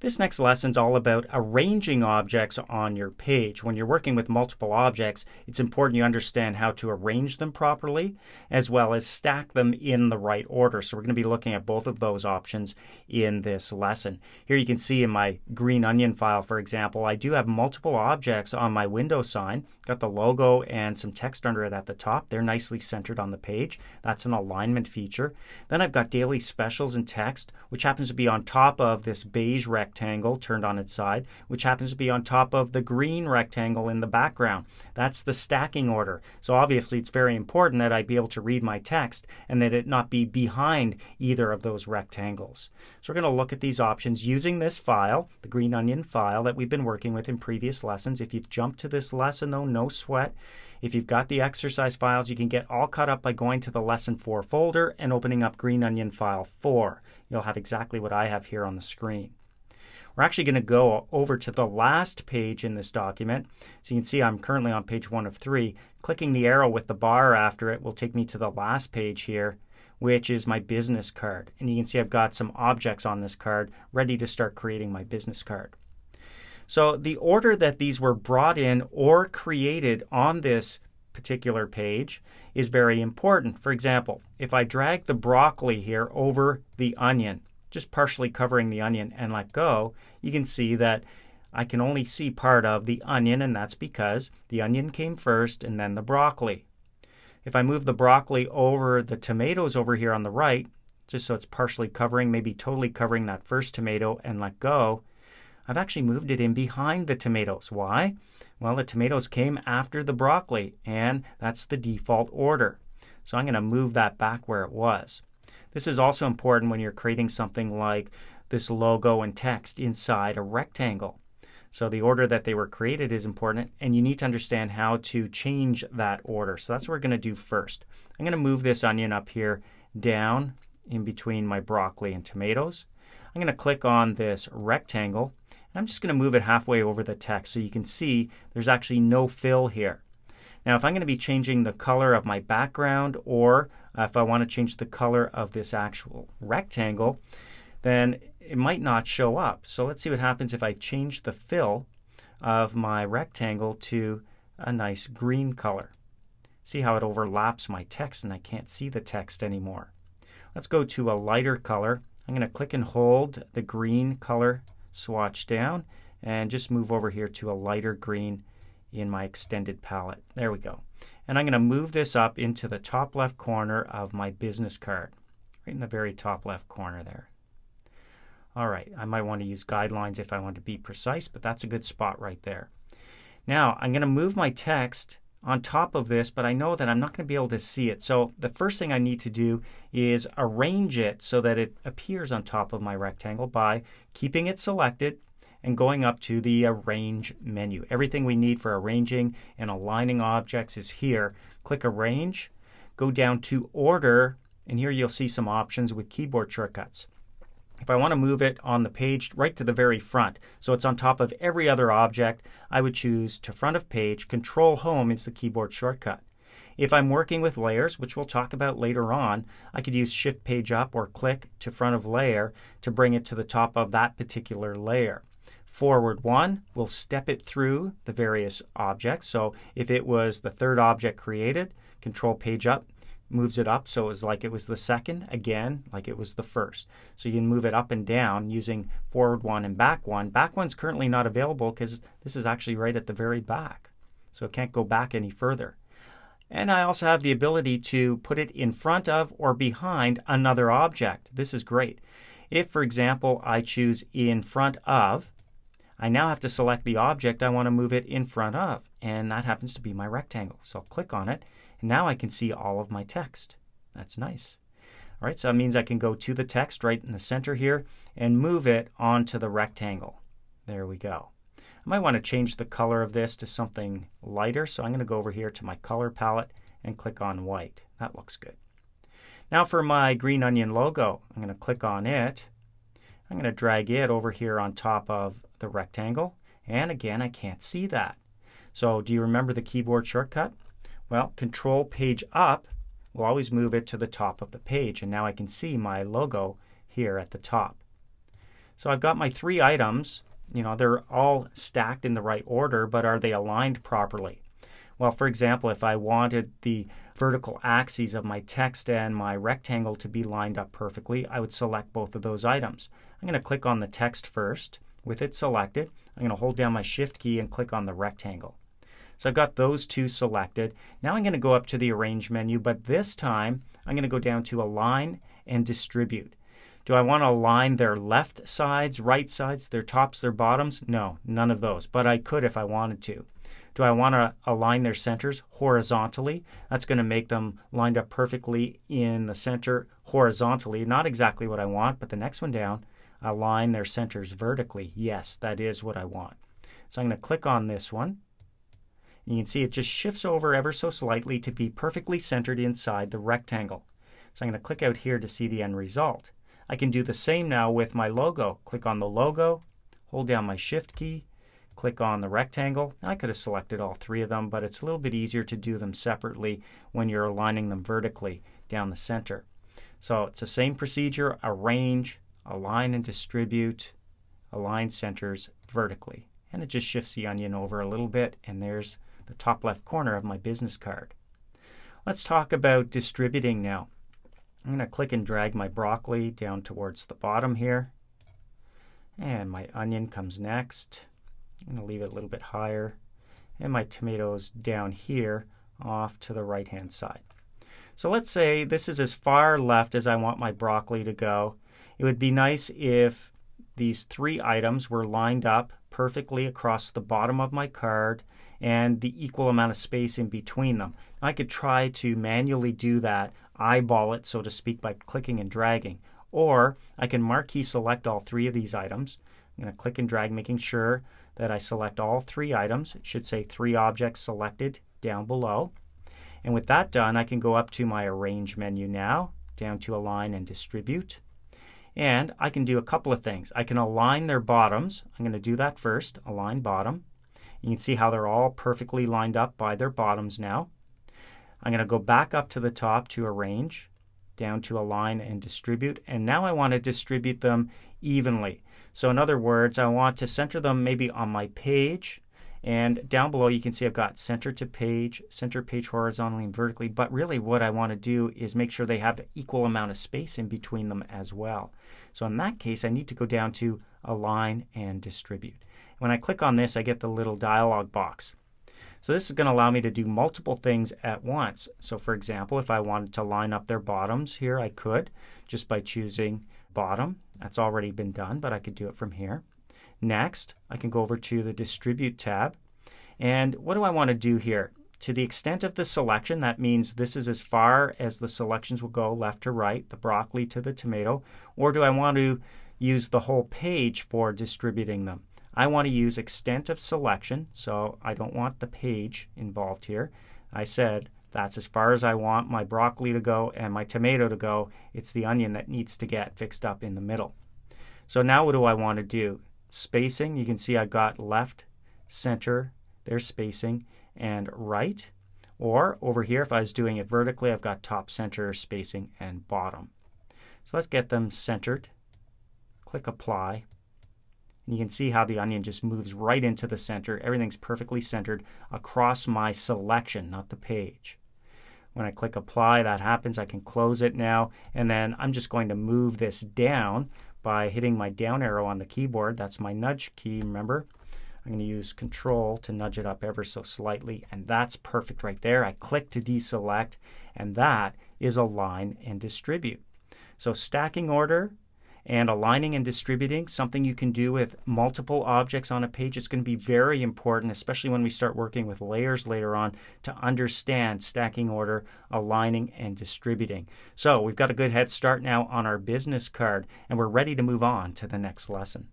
This next lesson is all about arranging objects on your page. When you're working with multiple objects, it's important you understand how to arrange them properly as well as stack them in the right order. So we're going to be looking at both of those options in this lesson. Here you can see in my green onion file, for example, I do have multiple objects on my window sign. Got the logo and some text under it at the top. They're nicely centered on the page. That's an alignment feature. Then I've got daily specials and text, which happens to be on top of this beige rectangle turned on its side, which happens to be on top of the green rectangle in the background. That's the stacking order. So obviously it's very important that I be able to read my text and that it not be behind either of those rectangles. So we're going to look at these options using this file, the green onion file that we've been working with in previous lessons. If you've jumped to this lesson though, no sweat. If you've got the exercise files, you can get all caught up by going to the Lesson 4 folder and opening up Green Onion File 4. You'll have exactly what I have here on the screen. We're actually going to go over to the last page in this document. So you can see I'm currently on page 1 of 3. Clicking the arrow with the bar after it will take me to the last page here, which is my business card. And you can see I've got some objects on this card ready to start creating my business card. So the order that these were brought in or created on this particular page is very important. For example, if I drag the broccoli here over the onion, just partially covering the onion and let go, you can see that I can only see part of the onion, and that's because the onion came first and then the broccoli. If I move the broccoli over the tomatoes over here on the right, just so it's partially covering, maybe totally covering that first tomato and let go, I've actually moved it in behind the tomatoes. Why? Well, the tomatoes came after the broccoli, and that's the default order. So I'm going to move that back where it was. This is also important when you're creating something like this logo and text inside a rectangle. So the order that they were created is important, and you need to understand how to change that order. So that's what we're going to do first. I'm going to move this onion up here down in between my broccoli and tomatoes. I'm going to click on this rectangle. I'm just going to move it halfway over the text so you can see there's actually no fill here. Now if I'm going to be changing the color of my background, or if I want to change the color of this actual rectangle, then it might not show up. So let's see what happens if I change the fill of my rectangle to a nice green color. See how it overlaps my text and I can't see the text anymore. Let's go to a lighter color. I'm going to click and hold the green color swatch down and just move over here to a lighter green in my extended palette. There we go. And I'm going to move this up into the top left corner of my business card, right in the very top left corner there. All right, I might want to use guidelines if I want to be precise, but that's a good spot right there. Now I'm going to move my text on top of this, but I know that I'm not going to be able to see it. So the first thing I need to do is arrange it so that it appears on top of my rectangle by keeping it selected and going up to the Arrange menu. Everything we need for arranging and aligning objects is here. Click Arrange, go down to Order, and here you'll see some options with keyboard shortcuts. If I want to move it on the page right to the very front, so it's on top of every other object, I would choose to front of page. Control Home is the keyboard shortcut. If I'm working with layers, which we'll talk about later on, I could use Shift Page Up or click to front of layer to bring it to the top of that particular layer. Forward 1 will step it through the various objects. So if it was the third object created, Control Page Up moves it up so it was like it was the second, again like it was the first. So you can move it up and down using forward 1 and back 1. Back 1's currently not available because this is actually right at the very back. So it can't go back any further. And I also have the ability to put it in front of or behind another object. This is great. If, for example, I choose in front of, I now have to select the object I want to move it in front of, and that happens to be my rectangle. So I'll click on it, and now I can see all of my text. That's nice. All right, so that means I can go to the text right in the center here and move it onto the rectangle. There we go. I might want to change the color of this to something lighter, so I'm going to go over here to my color palette and click on white. That looks good. Now for my green onion logo, I'm going to click on it. I'm going to drag it over here on top of the rectangle, and again I can't see that. So do you remember the keyboard shortcut? Well, Control Page Up will always move it to the top of the page, and now I can see my logo here at the top. So I've got my 3 items. They're all stacked in the right order, but are they aligned properly? Well, for example, if I wanted the vertical axes of my text and my rectangle to be lined up perfectly, I would select both of those items. I'm going to click on the text first. With it selected, I'm going to hold down my Shift key and click on the rectangle. So I've got those 2 selected. Now I'm going to go up to the Arrange menu, but this time I'm going to go down to Align and Distribute. Do I want to align their left sides, right sides, their tops, their bottoms? No, none of those, but I could if I wanted to. Do I want to align their centers horizontally? That's going to make them lined up perfectly in the center horizontally. Not exactly what I want, but the next one down, align their centers vertically. Yes, that is what I want. So I'm going to click on this one. You can see it just shifts over ever so slightly to be perfectly centered inside the rectangle. So I'm going to click out here to see the end result. I can do the same now with my logo. Click on the logo, hold down my Shift key, click on the rectangle. I could have selected all 3 of them, but it's a little bit easier to do them separately when you're aligning them vertically down the center. So it's the same procedure: arrange, align and distribute, align centers vertically. And it just shifts the onion over a little bit, and there's the top left corner of my business card. Let's talk about distributing now. I'm going to click and drag my broccoli down towards the bottom here. And my onion comes next. I'm going to leave it a little bit higher. And my tomatoes down here off to the right-hand side. So let's say this is as far left as I want my broccoli to go. It would be nice if these 3 items were lined up perfectly across the bottom of my card and the equal amount of space in between them. I could try to manually do that, eyeball it, so to speak, by clicking and dragging. Or I can marquee select all 3 of these items. I'm going to click and drag, making sure that I select all 3 items. It should say 3 objects selected down below. And with that done, I can go up to my Arrange menu now, down to Align and Distribute. And I can do a couple of things. I can align their bottoms. I'm going to do that first, align bottom. You can see how they're all perfectly lined up by their bottoms now. I'm going to go back up to the top to Arrange, down to Align and Distribute. And now I want to distribute them evenly. So in other words, I want to center them maybe on my page. And down below you can see I've got center page horizontally and vertically, but really what I want to do is make sure they have the equal amount of space in between them as well. So in that case I need to go down to Align and Distribute. When I click on this I get the little dialog box. So this is going to allow me to do multiple things at once. So for example, if I wanted to line up their bottoms here, I could just by choosing bottom. That's already been done, but I could do it from here. Next, I can go over to the Distribute tab. And what do I want to do here? To the extent of the selection, that means this is as far as the selections will go, left to right, the broccoli to the tomato. Or do I want to use the whole page for distributing them? I want to use extent of selection, so I don't want the page involved here. I said that's as far as I want my broccoli to go and my tomato to go. It's the onion that needs to get fixed up in the middle. So now what do I want to do? Spacing, you can see I got left, center, there's spacing, and right. Or over here, if I was doing it vertically, I've got top, center, spacing, and bottom. So let's get them centered. Click Apply. And you can see how the onion just moves right into the center. Everything's perfectly centered across my selection, not the page. When I click Apply, that happens. I can close it now. And then I'm just going to move this down by hitting my down arrow on the keyboard. That's my nudge key, remember? I'm going to use Control to nudge it up ever so slightly, and that's perfect right there. I click to deselect, and that is Align and Distribute. So stacking order and aligning and distributing, something you can do with multiple objects on a page. It's going to be very important, especially when we start working with layers later on, to understand stacking order, aligning, and distributing. So we've got a good head start now on our business card, and we're ready to move on to the next lesson.